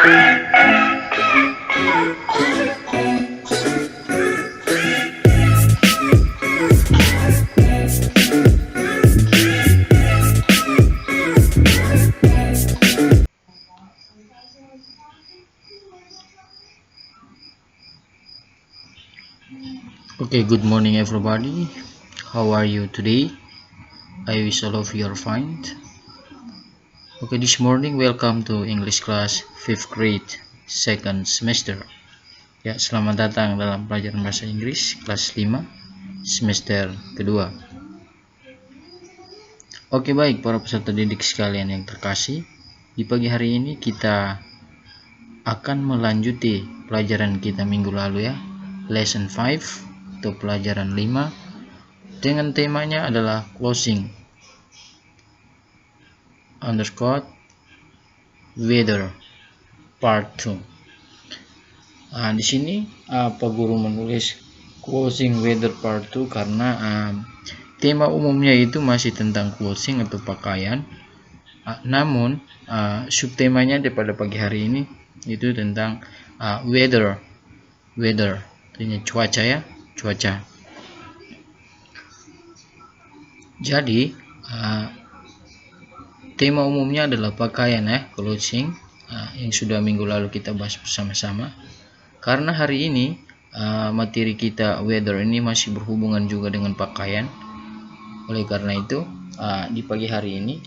Okay, good morning everybody. How are you today? I wish all of you are fine. Okay, this morning welcome to English class 5th grade second semester. Ya, selamat datang dalam pelajaran bahasa Inggris kelas 5 semester kedua. Oke, baik para peserta didik sekalian yang terkasih. Di pagi hari ini kita akan melanjuti pelajaran kita minggu lalu ya. Lesson 5 atau pelajaran 5 dengan temanya adalah closing underscore weather part 2. Nah, di sini Pak Guru menulis closing weather part 2 karena tema umumnya itu masih tentang clothing atau pakaian. Namun subtemanya daripada pagi hari ini itu tentang weather, artinya cuaca ya, cuaca. Jadi tema umumnya adalah pakaian ya, clothing, yang sudah minggu lalu kita bahas bersama-sama. Karena hari ini materi kita weather ini masih berhubungan juga dengan pakaian. Oleh karena itu di pagi hari ini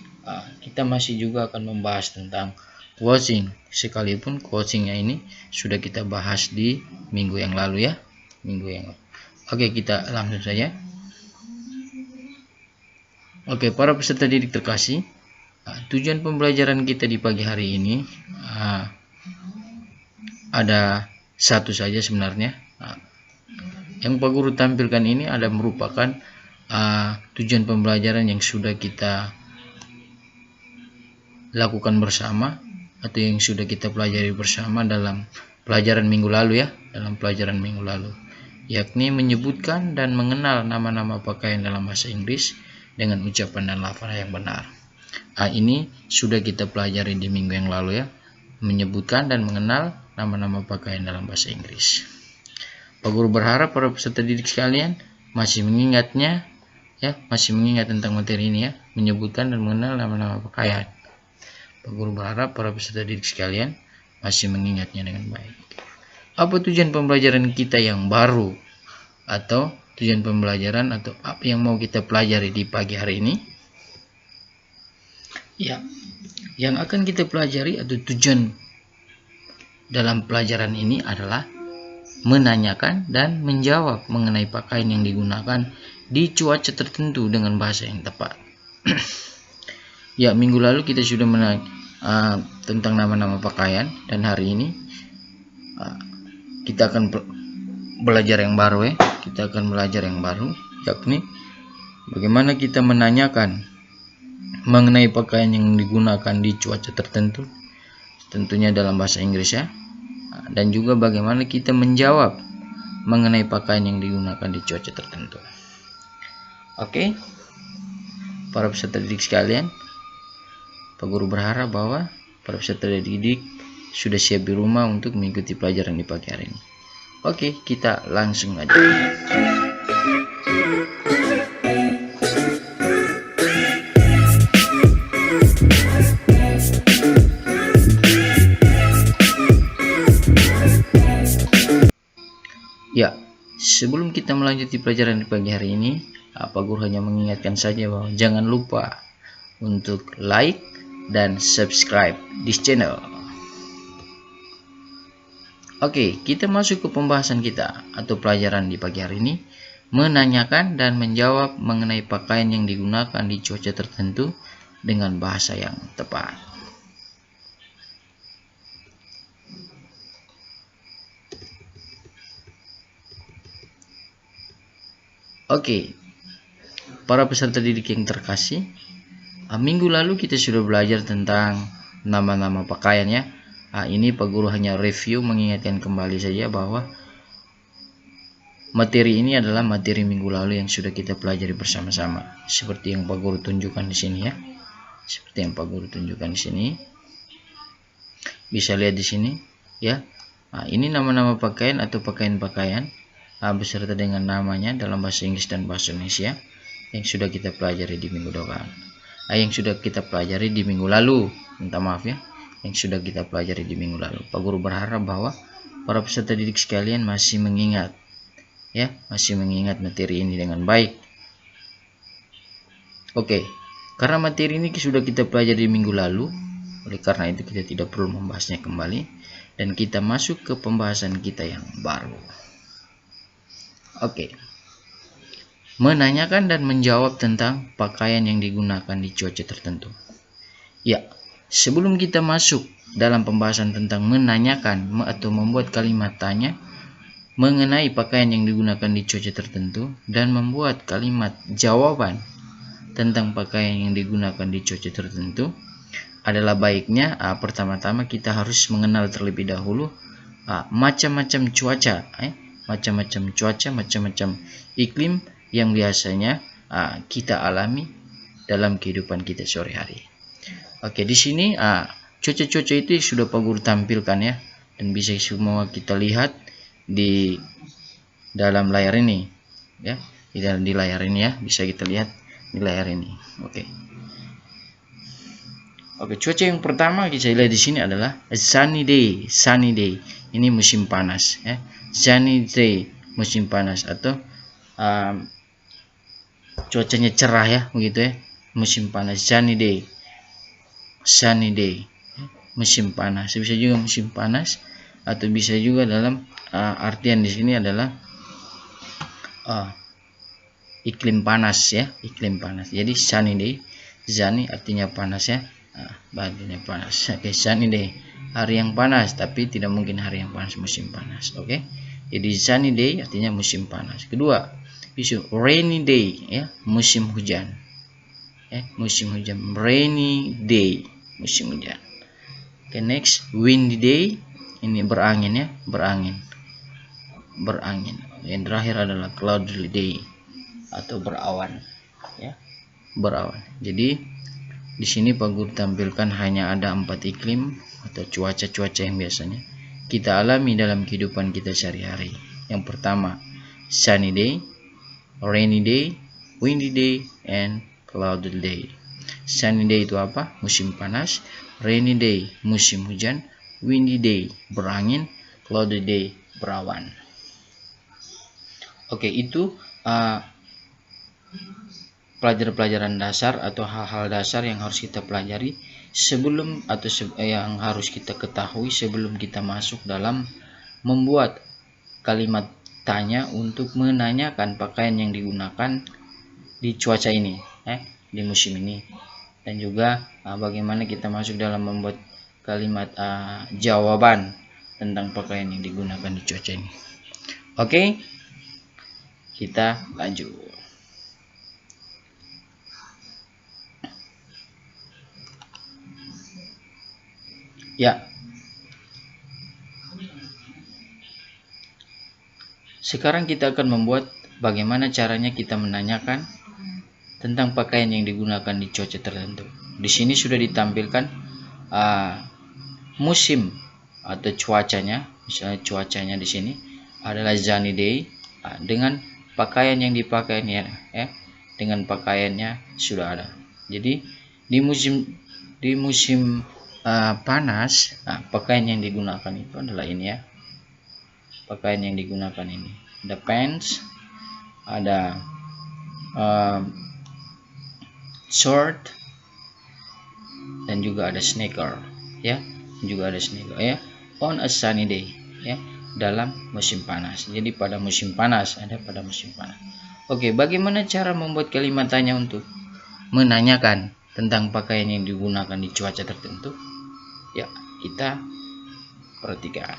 kita masih juga akan membahas tentang clothing, sekalipun clothingnya ini sudah kita bahas di minggu yang lalu ya, Oke, kita langsung saja. Oke, para peserta didik terkasih, tujuan pembelajaran kita di pagi hari ini ada satu saja sebenarnya. Yang Pak Guru tampilkan ini ada merupakan tujuan pembelajaran yang sudah kita lakukan bersama atau yang sudah kita pelajari bersama dalam pelajaran minggu lalu ya, yakni menyebutkan dan mengenal nama-nama pakaian dalam bahasa Inggris dengan ucapan dan lafaz yang benar. Ini sudah kita pelajari di minggu yang lalu ya, menyebutkan dan mengenal nama-nama pakaian dalam bahasa Inggris. Pak Guru berharap para peserta didik sekalian masih mengingatnya ya, masih mengingat tentang materi ini ya, menyebutkan dan mengenal nama-nama pakaian. Pak Guru berharap para peserta didik sekalian masih mengingatnya dengan baik. Apa tujuan pembelajaran kita yang baru atau tujuan pembelajaran atau apa yang mau kita pelajari di pagi hari ini? Ya, yang akan kita pelajari atau tujuan dalam pelajaran ini adalah menanyakan dan menjawab mengenai pakaian yang digunakan di cuaca tertentu dengan bahasa yang tepat. Ya, minggu lalu kita sudah tentang nama-nama pakaian, dan hari ini kita akan belajar yang baru ya. Kita akan belajar yang baru, yakni bagaimana kita menanyakan mengenai pakaian yang digunakan di cuaca tertentu, tentunya dalam bahasa Inggris ya. Dan juga bagaimana kita menjawab mengenai pakaian yang digunakan di cuaca tertentu. Oke, para peserta didik sekalian, Pak Guru berharap bahwa para peserta didik sudah siap di rumah untuk mengikuti pelajaran di pagi hari ini. Oke, kita langsung aja. Ya, sebelum kita melanjuti pelajaran di pagi hari ini, Pak Guru hanya mengingatkan saja bahwa jangan lupa untuk like dan subscribe di channel. Oke, kita masuk ke pembahasan kita atau pelajaran di pagi hari ini, menanyakan dan menjawab mengenai pakaian yang digunakan di cuaca tertentu dengan bahasa yang tepat. Oke, para peserta didik yang terkasih, minggu lalu kita sudah belajar tentang nama-nama pakaian ya. Ini Pak Guru hanya review, mengingatkan kembali saja bahwa materi ini adalah materi minggu lalu yang sudah kita pelajari bersama-sama, seperti yang Pak Guru tunjukkan di sini ya. bisa lihat di sini ya. Ini nama-nama pakaian atau pakaian-pakaian beserta dengan namanya dalam bahasa Inggris dan bahasa Indonesia yang sudah kita pelajari di minggu depan. Yang sudah kita pelajari di minggu lalu, minta maaf ya, yang sudah kita pelajari di minggu lalu. Pak Guru berharap bahwa para peserta didik sekalian masih mengingat ya, masih mengingat materi ini dengan baik. Oke, karena materi ini sudah kita pelajari di minggu lalu, oleh karena itu kita tidak perlu membahasnya kembali dan kita masuk ke pembahasan kita yang baru. Oke. Menanyakan dan menjawab tentang pakaian yang digunakan di cuaca tertentu. Ya, sebelum kita masuk dalam pembahasan tentang menanyakan atau membuat kalimat tanya mengenai pakaian yang digunakan di cuaca tertentu dan membuat kalimat jawaban tentang pakaian yang digunakan di cuaca tertentu, adalah baiknya pertama-tama kita harus mengenal terlebih dahulu macam-macam cuaca, macam-macam iklim yang biasanya kita alami dalam kehidupan kita sore-hari. Oke, di sini cuaca-cuaca itu sudah Pak Guru tampilkan ya, dan bisa semua kita lihat di dalam layar ini ya, di layar ini ya, bisa kita lihat di layar ini. Oke, cuaca yang pertama kita lihat di sini adalah sunny day. Sunny day ini musim panas ya. Sunny day musim panas atau cuacanya cerah ya, begitu ya, musim panas. Sunny day musim panas. Bisa juga musim panas atau bisa juga dalam artian di sini adalah iklim panas ya, iklim panas. Jadi sunny day, sunny artinya panas ya, bahannya panas. Oke, sunny day, hari yang panas, tapi tidak mungkin hari yang panas, musim panas. Oke, jadi sunny day artinya musim panas. Kedua, bisa rainy day ya, musim hujan ya, musim hujan. Rainy day, musim hujan. Oke, next, windy day, ini berangin ya, berangin. Yang terakhir adalah cloudy day atau berawan ya, berawan. Jadi di sini Pak Guru tampilkan hanya ada 4 iklim atau cuaca-cuaca yang biasanya kita alami dalam kehidupan kita sehari-hari. Yang pertama, sunny day, rainy day, windy day, and cloudy day. Sunny day itu apa? Musim panas. Rainy day musim hujan. Windy day berangin. Cloudy day berawan. Oke, itu pelajaran-pelajaran dasar atau hal-hal dasar yang harus kita pelajari sebelum atau yang harus kita ketahui sebelum kita masuk dalam membuat kalimat tanya untuk menanyakan pakaian yang digunakan di cuaca ini di musim ini, dan juga bagaimana kita masuk dalam membuat kalimat jawaban tentang pakaian yang digunakan di cuaca ini. Oke, kita lanjut. Ya, sekarang kita akan membuat bagaimana caranya kita menanyakan tentang pakaian yang digunakan di cuaca tertentu. Di sini sudah ditampilkan musim atau cuacanya. Misalnya cuacanya di sini adalah sunny day dengan pakaian yang dipakainya ya, dengan pakaiannya sudah ada. Jadi di musim panas, pakaian yang digunakan itu adalah ini ya. Pakaian yang digunakan ini ada pants, ada short, dan juga ada sneaker ya, juga ada sneaker ya. On a sunny day ya, dalam musim panas. Jadi pada musim panas, ada pada musim panas. Oke, bagaimana cara membuat kalimat tanya untuk menanyakan tentang pakaian yang digunakan di cuaca tertentu? Ya, kita perhatikan.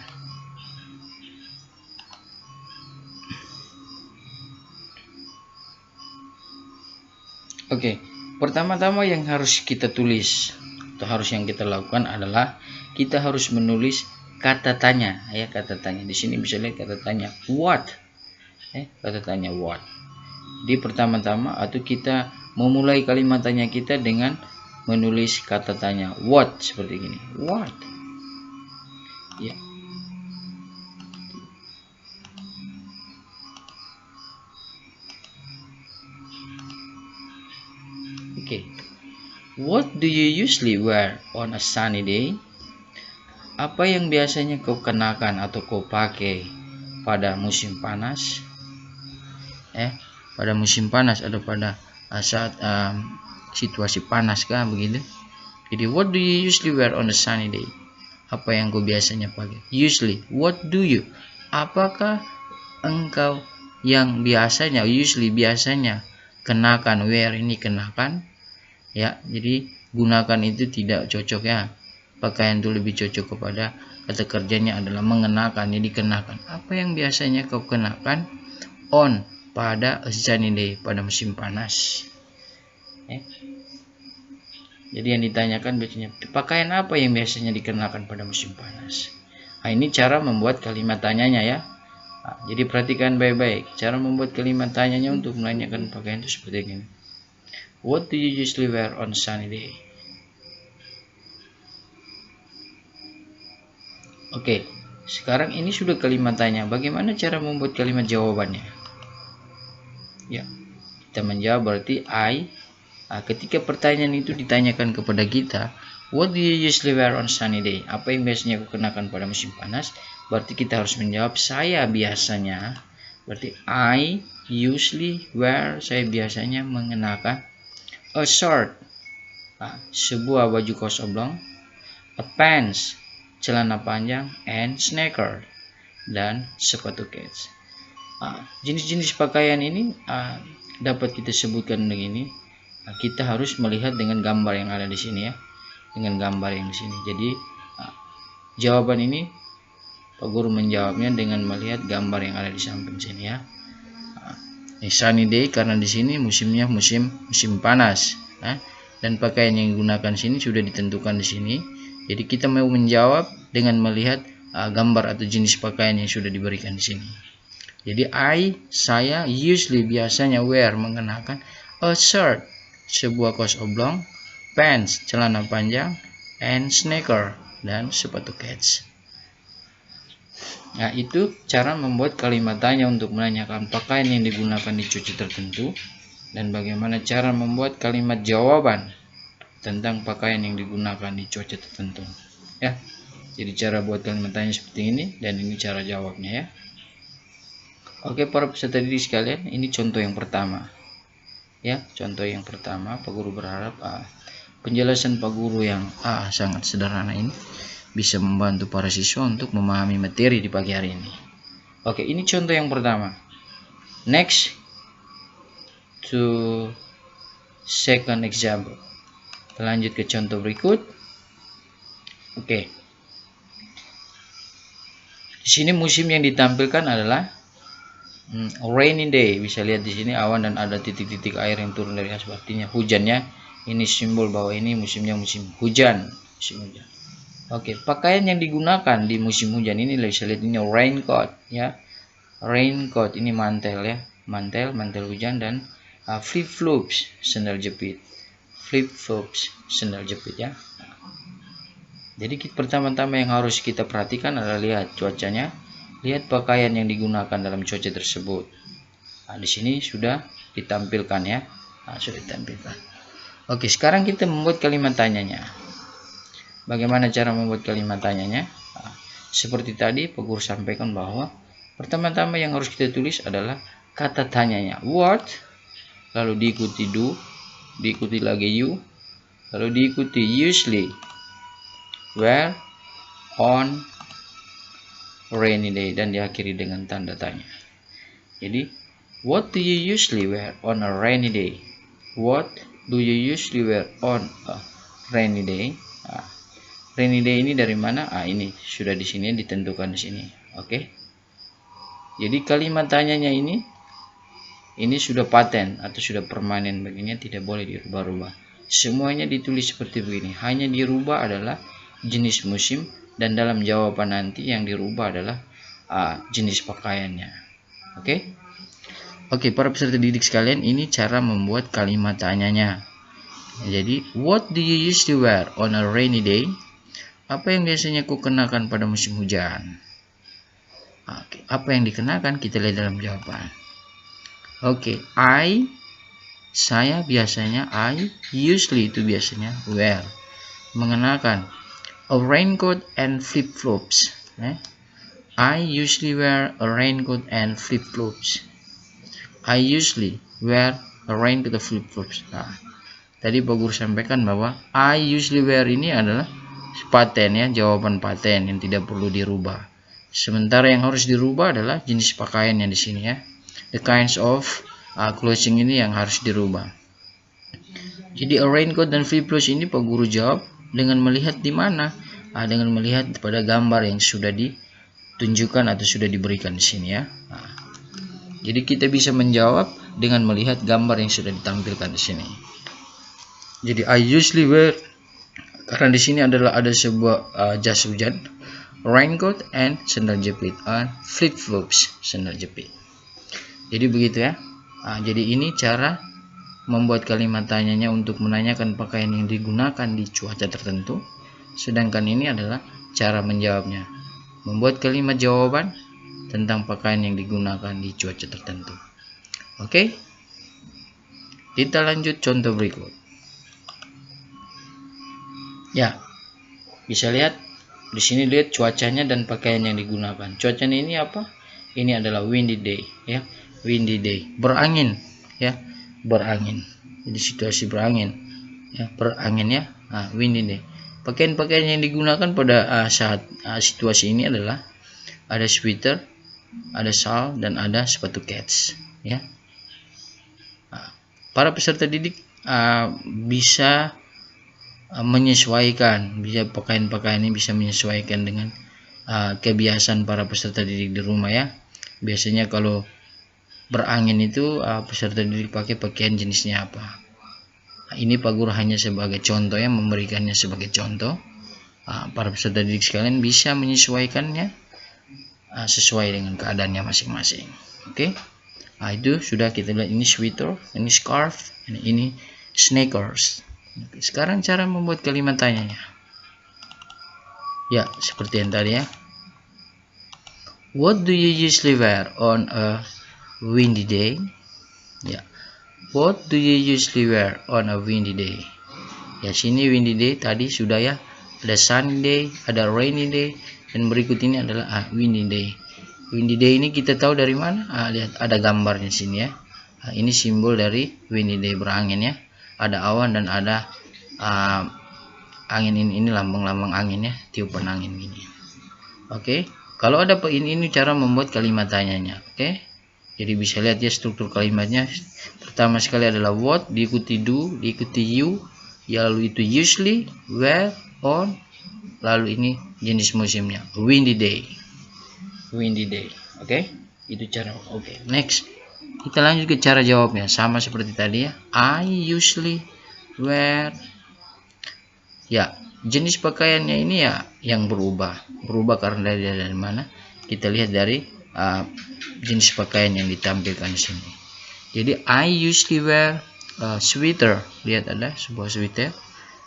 Oke, pertama-tama yang harus kita tulis atau harus yang kita lakukan adalah kita harus menulis kata tanya ya, kata tanya. Di sini bisa lihat kata tanya what. Kata tanya what. Di pertama-tama atau kita memulai kalimat tanya kita dengan menulis kata tanya what seperti gini. What? What do you usually wear on a sunny day? Apa yang biasanya kau kenakan atau kau pakai pada musim panas? Pada musim panas atau pada saat situasi panas kah begitu? Jadi what do you usually wear on a sunny day? Apa yang kau biasanya pakai? Usually, what do you? Apakah engkau yang biasanya, usually biasanya kenakan, wear ini kenakan, ya. Jadi gunakan itu tidak cocok ya. Pakaian itu lebih cocok kepada kata kerjanya adalah mengenakan, jadi kenakan. Apa yang biasanya kau kenakan on pada sunny day, pada musim panas. Jadi yang ditanyakan biasanya pakaian apa yang biasanya dikenakan pada musim panas. Nah, ini cara membuat kalimat tanyanya ya. Nah, jadi perhatikan baik-baik cara membuat kalimat tanyanya untuk menanyakan pakaian itu seperti ini. What do you usually wear on sunny day? Oke, sekarang ini sudah kalimat tanya. Bagaimana cara membuat kalimat jawabannya? Ya, kita menjawab berarti I. Ketika pertanyaan itu ditanyakan kepada kita, what do you usually wear on sunny day? Apa yang biasanya aku kenakan pada musim panas? Berarti kita harus menjawab saya biasanya. Berarti I usually wear, saya biasanya mengenakan a shirt, sebuah baju kaos oblong, a pants, celana panjang, and sneaker, dan sepatu kets. Jenis-jenis pakaian ini dapat kita sebutkan begini. Kita harus melihat dengan gambar yang ada di sini ya, dengan gambar yang di sini. Jadi jawaban ini Pak Guru menjawabnya dengan melihat gambar yang ada di samping sini ya. Sunny day karena di sini musimnya musim panas, dan pakaian yang digunakan sini sudah ditentukan di sini. Jadi kita mau menjawab dengan melihat gambar atau jenis pakaian yang sudah diberikan di sini. Jadi saya usually biasanya wear mengenakan a shirt, sebuah kaos oblong, pants, celana panjang, and sneaker, dan sepatu kets. Nah, itu cara membuat kalimat tanya untuk menanyakan pakaian yang digunakan di cuaca tertentu, dan bagaimana cara membuat kalimat jawaban tentang pakaian yang digunakan di cuaca tertentu. Ya, jadi cara buat kalimat tanya seperti ini, dan ini cara jawabnya ya. Oke, para peserta didik sekalian, ini contoh yang pertama. Ya, contoh yang pertama, Pak Guru berharap penjelasan Pak Guru yang sangat sederhana ini bisa membantu para siswa untuk memahami materi di pagi hari ini. Oke, ini contoh yang pertama. Next to second example. Lanjut ke contoh berikut. Oke. Di sini musim yang ditampilkan adalah rainy day. Bisa lihat di sini awan dan ada titik-titik air yang turun dari atas, artinya hujannya. Ini simbol bahwa ini musimnya musim hujan. Musim hujan. Oke, pakaian yang digunakan di musim hujan ini bisa lihat ini raincoat ya. Raincoat ini mantel ya, mantel hujan, dan flip flops, sandal jepit. Flip flops, sandal jepit ya. Jadi pertama-tama yang harus kita perhatikan adalah lihat cuacanya, lihat pakaian yang digunakan dalam cuaca tersebut. Di sini sudah ditampilkan ya, sudah ditampilkan. Oke, sekarang kita membuat kalimat tanyanya. Bagaimana cara membuat kalimat tanyanya? Seperti tadi Pak Guru sampaikan bahwa pertama-tama yang harus kita tulis adalah kata tanyanya what, lalu diikuti do, diikuti lagi you, lalu diikuti usually, where, on, rainy day, dan diakhiri dengan tanda tanya. Jadi what do you usually wear on a rainy day? What do you usually wear on a rainy day? Rainy day ini dari mana? Ini sudah di sini ditentukan di sini. Oke. Jadi kalimat tanyanya ini sudah paten atau sudah permanen, begini tidak boleh dirubah-rubah. Semuanya ditulis seperti begini. Hanya dirubah adalah jenis musim, dan dalam jawaban nanti yang dirubah adalah jenis pakaiannya. Oke. Oke, para peserta didik sekalian, ini cara membuat kalimat tanyanya. Jadi, what do you usually wear on a rainy day? Apa yang biasanya kau kenakan pada musim hujan? Oke, apa yang dikenakan kita lihat dalam jawaban. Oke, I Saya biasanya, I usually itu biasanya wear, mengenakan a raincoat and flip-flops. I usually wear a raincoat and flip-flops. I usually wear a raincoat and flip-flops. Nah, tadi Pak Guru sampaikan bahwa I usually wear ini adalah paten ya, jawaban paten yang tidak perlu dirubah. Sementara yang harus dirubah adalah jenis pakaian yang di sini ya. The kinds of clothing ini yang harus dirubah. Jadi a raincoat dan flip-flops ini Pak Guru jawab dengan melihat di mana? Dengan melihat pada gambar yang sudah ditunjukkan atau sudah diberikan di sini ya. Jadi kita bisa menjawab dengan melihat gambar yang sudah ditampilkan di sini. Jadi I usually wear, karena di sini adalah ada sebuah jas hujan, raincoat and sandal jepit, flip-flops, sandal jepit. Jadi begitu ya. Jadi ini cara membuat kalimat tanyanya untuk menanyakan pakaian yang digunakan di cuaca tertentu. Sedangkan ini adalah cara menjawabnya, membuat kalimat jawaban tentang pakaian yang digunakan di cuaca tertentu. Oke? Kita lanjut contoh berikut. Ya, bisa lihat di sini, lihat cuacanya dan pakaian yang digunakan. Cuacanya ini apa? Ini adalah windy day ya. Windy day, berangin ya, berangin. Jadi situasi berangin ya, berangin ya. Windy day. Pakaian-pakaian yang digunakan pada saat situasi ini adalah ada sweater, ada shawl, dan ada sepatu kets ya. Para peserta didik bisa menyesuaikan, bisa pakaian-pakaian ini bisa menyesuaikan dengan kebiasaan para peserta didik di rumah ya. Biasanya kalau berangin itu peserta didik pakai pakaian jenisnya apa. Ini Pak Guru hanya sebagai contoh ya, memberikannya sebagai contoh. Para peserta didik sekalian bisa menyesuaikannya sesuai dengan keadaannya masing-masing. Oke. Itu sudah kita lihat, ini sweater, ini scarf, ini sneakers. Oke, sekarang cara membuat kalimat tanyanya. Ya, seperti yang tadi ya. What do you usually wear on a windy day? Ya. What do you usually wear on a windy day? Ya, sini windy day tadi sudah ya. Ada sunny day, ada rainy day, dan berikut ini adalah windy day. Windy day ini kita tahu dari mana? Lihat ada gambarnya sini ya. Ini simbol dari windy day, berangin ya. Ada awan dan ada angin, ini lambang-lambang angin ya, tiupan angin gini. Oke. Kalau ada ini cara membuat kalimat tanyanya. Oke. Jadi bisa lihat ya struktur kalimatnya. Pertama sekali adalah what, diikuti do, diikuti you, ya, lalu itu usually, where, on, lalu ini jenis musimnya, windy day. Windy day. Oke. Itu cara. Oke. Next. Kita lanjut ke cara jawabnya, sama seperti tadi ya. I usually wear. Ya, jenis pakaiannya ini ya yang berubah karena dari mana? Kita lihat dari jenis pakaian yang ditampilkan di sini. Jadi I usually wear sweater, lihat ada sebuah sweater,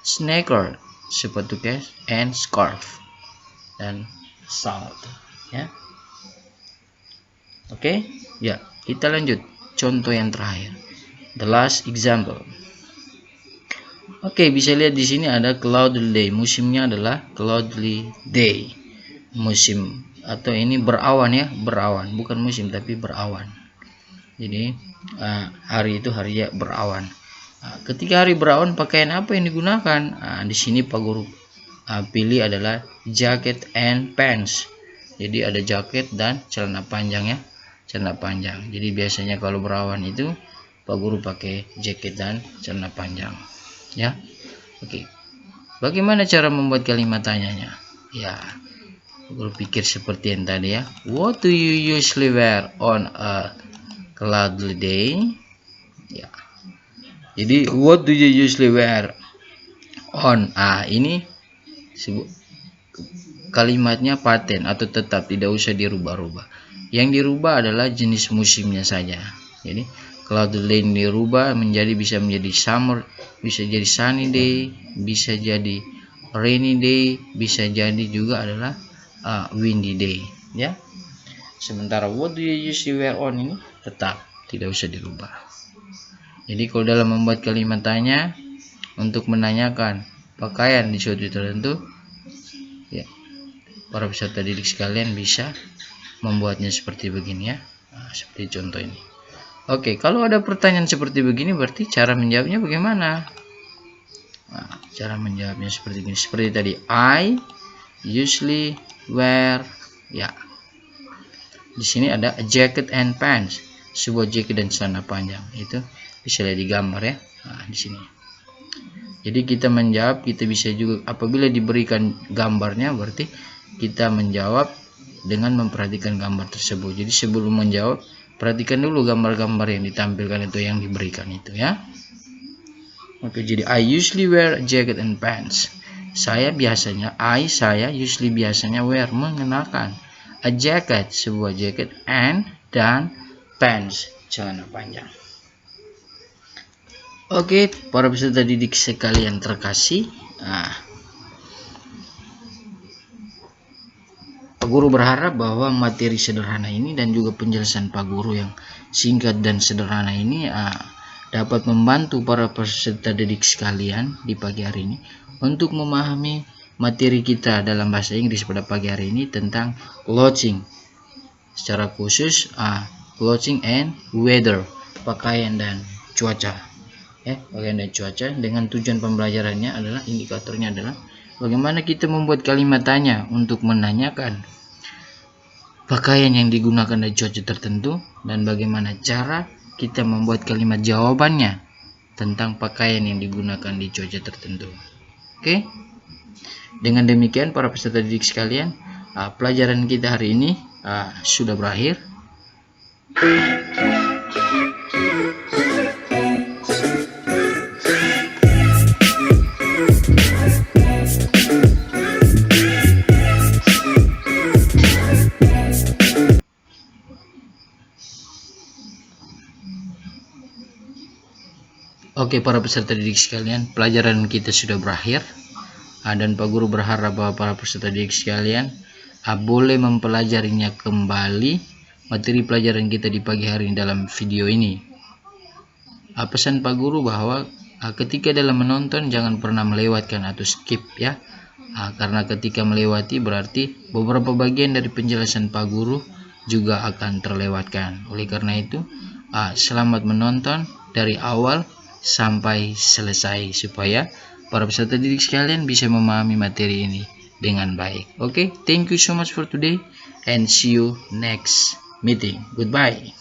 sneaker, sepatu kets, and scarf, dan shawl ya. Oke, ya, kita lanjut contoh yang terakhir, the last example. Oke, bisa lihat di sini ada cloudy day. Musimnya adalah cloudy day. Musim atau ini berawan ya, berawan. Bukan musim tapi berawan. Jadi hari itu hari ya berawan. Ketika hari berawan, pakaian apa yang digunakan? Di sini Pak Guru pilih adalah jacket and pants. Jadi ada jaket dan celana panjang ya, celana panjang. Jadi biasanya kalau berawan itu Pak Guru pakai jaket dan celana panjang. Ya, oke. Bagaimana cara membuat kalimat tanyanya? Ya, berpikir seperti yang tadi ya. What do you usually wear on a cloudy day? Ya. Jadi what do you usually wear on? Ini kalimatnya paten atau tetap, tidak usah dirubah-rubah. Yang dirubah adalah jenis musimnya saja. Jadi cloudy day dirubah menjadi, bisa menjadi summer, bisa jadi sunny day, bisa jadi rainy day, bisa jadi juga adalah windy day ya. Sementara what do you usually wear on ini tetap, tidak usah dirubah. Jadi kalau dalam membuat kalimat tanya untuk menanyakan pakaian di suatu tertentu, ya, para peserta didik sekalian bisa membuatnya seperti begini ya. Nah, seperti contoh ini. Oke, kalau ada pertanyaan seperti begini berarti cara menjawabnya bagaimana? Nah, cara menjawabnya seperti ini. Seperti tadi, I usually wear, ya. Di sini ada a jacket and pants, sebuah jaket dan celana panjang. Itu bisa lihat di gambar ya. Nah, di sini. Jadi kita menjawab, kita bisa juga apabila diberikan gambarnya berarti kita menjawab dengan memperhatikan gambar tersebut. Jadi sebelum menjawab, perhatikan dulu gambar-gambar yang ditampilkan itu yang diberikan itu ya. Oke, jadi I usually wear a jacket and pants. Saya usually biasanya wear, mengenakan a jacket, sebuah jaket, and dan pants, celana panjang. Oke, para peserta didik sekalian terkasih. Nah, Pak Guru berharap bahwa materi sederhana ini dan juga penjelasan Pak Guru yang singkat dan sederhana ini dapat membantu para peserta didik sekalian di pagi hari ini untuk memahami materi kita dalam bahasa Inggris pada pagi hari ini tentang clothing, secara khusus clothing and weather, pakaian dan cuaca ya, pakaian dan cuaca. Dengan tujuan pembelajarannya adalah, indikatornya adalah bagaimana kita membuat kalimat tanya untuk menanyakan pakaian yang digunakan dari cuaca tertentu, dan bagaimana cara kita membuat kalimat jawabannya tentang pakaian yang digunakan di cuaca tertentu. Oke, dengan demikian para peserta didik sekalian, pelajaran kita hari ini sudah berakhir. Oke, para peserta didik sekalian, pelajaran kita sudah berakhir. Dan Pak Guru berharap bahwa para peserta didik sekalian boleh mempelajarinya kembali, materi pelajaran kita di pagi hari ini dalam video ini. Pesan Pak Guru bahwa ketika dalam menonton jangan pernah melewatkan atau skip ya. Karena ketika melewati berarti beberapa bagian dari penjelasan Pak Guru juga akan terlewatkan. Oleh karena itu, selamat menonton dari awal sampai selesai supaya para peserta didik sekalian bisa memahami materi ini dengan baik. Oke, thank you so much for today and see you next meeting. Goodbye.